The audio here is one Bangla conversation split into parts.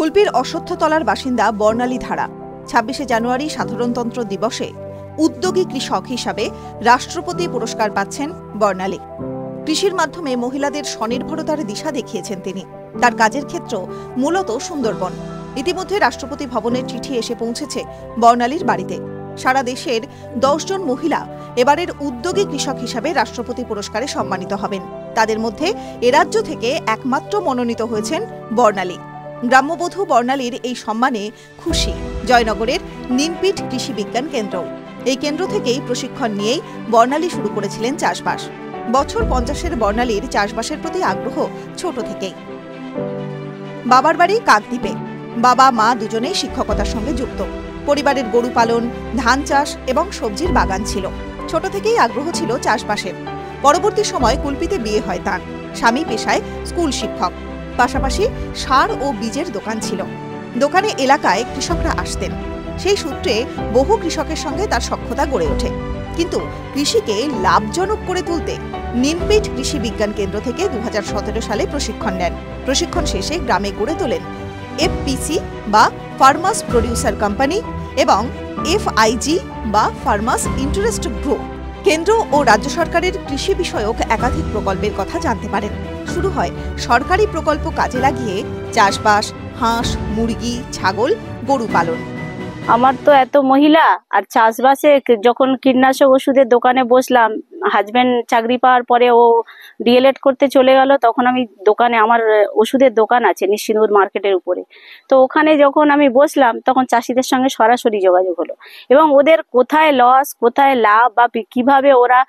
কুলপির অশ্বত্থতলার বাসিন্দা বর্ণালী ধারা ২৬শে জানুয়ারি সাধারণতন্ত্র দিবসে উদ্যোগী কৃষক হিসাবে রাষ্ট্রপতি পুরস্কার পাচ্ছেন বর্ণালী। কৃষির মাধ্যমে মহিলাদের স্বনির্ভরতার দিশা দেখিয়েছেন তিনি। তার কাজের ক্ষেত্র মূলত সুন্দরবন। ইতিমধ্যে রাষ্ট্রপতি ভবনের চিঠি এসে পৌঁছেছে বর্ণালীর বাড়িতে। সারা দেশের ১০ জন মহিলা এবারের উদ্যোগী কৃষক হিসাবে রাষ্ট্রপতি পুরস্কারে সম্মানিত হবেন। তাদের মধ্যে এ রাজ্য থেকে একমাত্র মনোনীত হয়েছেন বর্ণালী। গ্রাম্যবধূ বর্ণালীর এই সম্মানে খুশি জয়নগরের নিমপিট কৃষি বিজ্ঞান কেন্দ্র। এই কেন্দ্র থেকেই প্রশিক্ষণ নিয়েই বর্ণালী শুরু করেছিলেন চাষবাস। বছর ৫০-এর বর্ণালীর চাষবাসের প্রতি আগ্রহ ছোট থেকেই। বাবার বাড়ি কাকদ্বীপে। বাবা মা দুজনেই শিক্ষকতার সঙ্গে যুক্ত। পরিবারের গরু পালন, ধান চাষ এবং সবজির বাগান ছিল। ছোট থেকেই আগ্রহ ছিল চাষবাসের। পরবর্তী সময় কুলপিতে বিয়ে হয় তাঁর। স্বামী পেশায় স্কুল শিক্ষক। পাশাপাশি সার ও বীজের দোকান ছিল। দোকানে এলাকায় কৃষকরা আসতেন। সেই সূত্রে বহু কৃষকের সঙ্গে তার সখ্যতা গড়ে ওঠে। কিন্তু কৃষিকে লাভজনক করে তুলতে নিমপিট কৃষি বিজ্ঞান কেন্দ্র থেকে ২০১৭ সালে প্রশিক্ষণ নেন। প্রশিক্ষণ শেষে গ্রামে গড়ে তোলেন এফপিসি বা ফার্মার্স প্রডিউসার কোম্পানি এবং এফআইজি বা ফার্মার্স ইন্টারেস্ট গ্রুপ। কেন্দ্র ও রাজ্য সরকারের কৃষি বিষয়ক একাধিক প্রকল্পের কথা জানতে পারেন। শুরু হয় সরকারি প্রকল্প কাজে লাগিয়ে চাষবাস, হাঁস, মুরগি, ছাগল, গরু পালন। আমার তো এত মহিলা আর চাষবাসে যখন কীটনাশক ওষুধের দোকানে বসলাম, হাজবেন্ড চাকরি পাওয়ার পরে ও ডিএলএড করতে চলে গেল, তখন আমি দোকানে, আমার ওষুধের দোকান আছে নিশ্চিন্দপুর মার্কেটের উপরে, তো ওখানে যখন আমি বসলাম তখন চাষিদের সঙ্গে সরাসরি যোগাযোগ হলো এবং ওদের কোথায় লস, কোথায় লাভ বা কিভাবে ওরা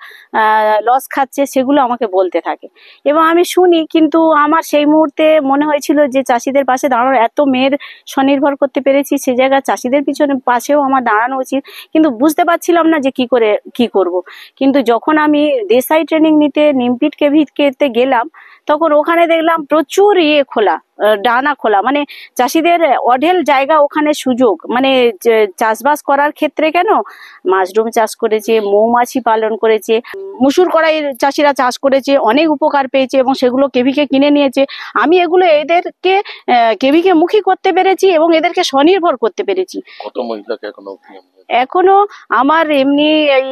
লস খাচ্ছে সেগুলো আমাকে বলতে থাকে এবং আমি শুনি। কিন্তু আমার সেই মুহূর্তে মনে হয়েছিল যে চাষিদের পাশে দাঁড়ানো, এত মেয়ের স্বনির্ভর করতে পেরেছি, সে জায়গায় চাষিদের পাশেও আমার দাঁড়ানো উচিত, কিন্তু বুঝতে পারছিলাম না যে কি করব। কিন্তু যখন আমি দেশাই ট্রেনিং নিতে নিমপিট কেভিতে গেলাম, তখন ওখানে দেখলাম প্রচুর খোলা, ডানা খোলা, মানে চাষিদের অঢেল জায়গা, ওখানে সুযোগ, মানে চাষবাস করার ক্ষেত্রে কেন মাশরুম চাষ করেছে, মৌমাছি পালন করেছে, মুসুর কড়াই চাষিরা চাষ করেছে, অনেক উপকার পেয়েছে এবং সেগুলো কেভিকে কিনে নিয়েছে। আমি এগুলো এদেরকে কেভিকে মুখী করতে পেরেছি এবং এদেরকে স্বনির্ভর করতে পেরেছি। কত মহিলাকে এখনো আমার এমনি এই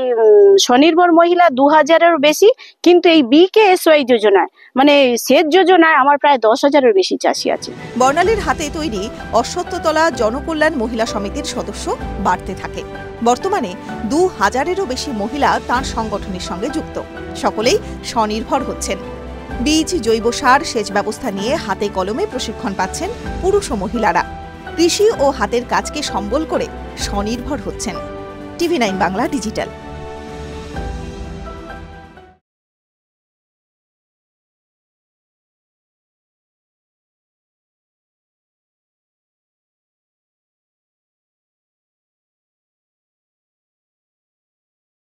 স্বনির্ভর মহিলা ২০০০-এরও বেশি, কিন্তু এই বিকেএসওয়াই যোজনায়, মানে সেচ যোজনায় আমার প্রায় ১০,০০০-এর বেশি চাষি আছে। বর্ণালীর হাতে তৈরি অশ্বত্থতলা জনকল্যাণ মহিলা সমিতির সদস্য বাড়তে থাকে। বর্তমানে ২০০০-এরও বেশি মহিলা তাঁর সংগঠনের সঙ্গে যুক্ত। সকলেই স্বনির্ভর হচ্ছেন। বীজ, জৈব সার, সেচ ব্যবস্থা নিয়ে হাতে কলমে প্রশিক্ষণ পাচ্ছেন পুরুষ ও মহিলারা। কৃষি ও হাতের কাজকে সম্বল করে স্বনির্ভর হচ্ছেন। টিভি9 বাংলা ডিজিটাল।